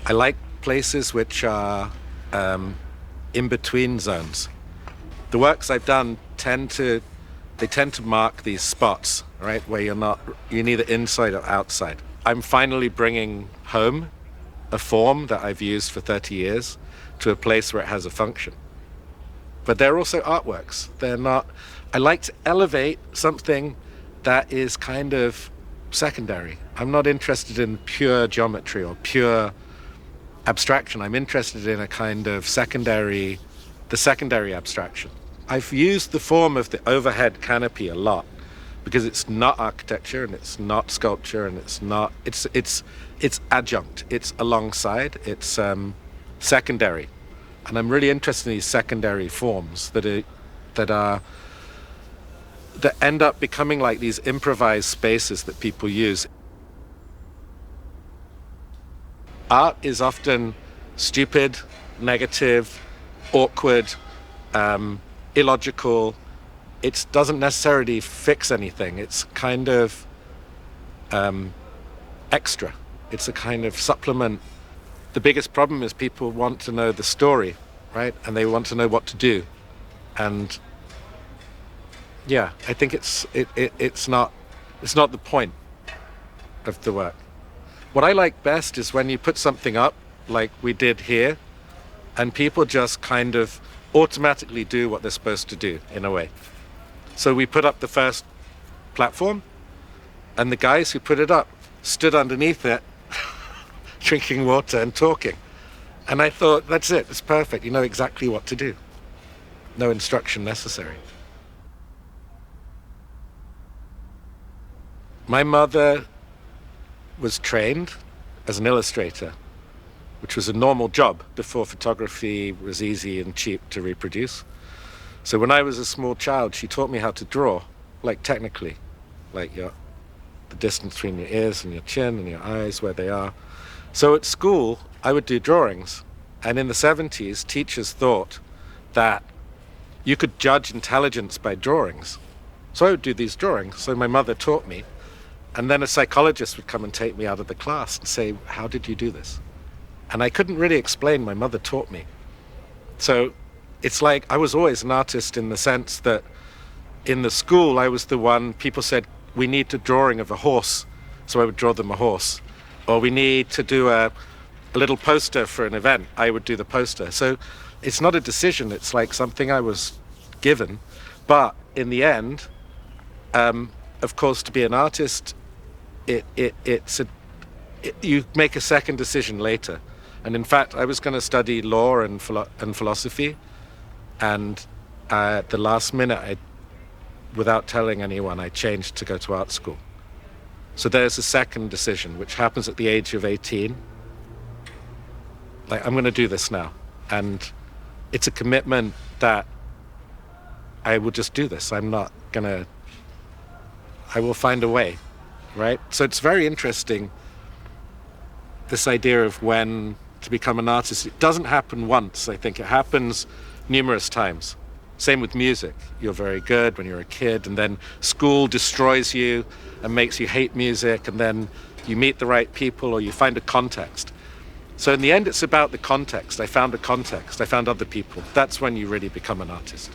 I like places which are in-between zones. The works I've done tend to mark these spots, right, where you're neither inside or outside. I'm finally bringing home a form that I've used for 30 years to a place where it has a function. But they're also artworks. I like to elevate something that is kind of secondary. I'm not interested in pure geometry or pure abstraction. I'm interested in a kind of secondary abstraction. I've used the form of the overhead canopy a lot because it's not architecture and it's not sculpture and it's adjunct. It's alongside. It's secondary, and I'm really interested in these secondary forms that end up becoming like these improvised spaces that people use. Art is often stupid, negative, awkward, illogical. It doesn't necessarily fix anything. It's kind of extra. It's a kind of supplement. The biggest problem is people want to know the story, right? And they want to know what to do. And yeah, I think it's not the point of the work. What I like best is when you put something up, like we did here, and people just kind of automatically do what they're supposed to do, in a way. So we put up the first platform, and the guys who put it up stood underneath it, drinking water and talking. And I thought, that's it, it's perfect. You know exactly what to do. No instruction necessary. My mother was trained as an illustrator, which was a normal job before photography was easy and cheap to reproduce. So when I was a small child, she taught me how to draw, like technically, like the distance between your ears and your chin and your eyes, where they are. So at school, I would do drawings. And in the 70s, teachers thought that you could judge intelligence by drawings. So I would do these drawings. So my mother taught me. And then a psychologist would come and take me out of the class and say, how did you do this? And I couldn't really explain. My mother taught me. So it's like I was always an artist in the sense that in the school, I was the one, people said, we need a drawing of a horse. So I would draw them a horse. Or we need to do a little poster for an event. I would do the poster. So it's not a decision. It's like something I was given. But in the end, of course, to be an artist, you make a second decision later. And in fact, I was going to study law and philosophy, and at the last minute, without telling anyone, I changed to go to art school. So there's a second decision, which happens at the age of 18. Like, I'm going to do this now. And it's a commitment that I will just do this. I will find a way, right? So it's very interesting, this idea of when to become an artist. It doesn't happen once, I think. It happens numerous times. Same with music. You're very good when you're a kid, and then school destroys you and makes you hate music, and then you meet the right people or you find a context. So in the end, it's about the context. I found a context. I found other people. That's when you really become an artist.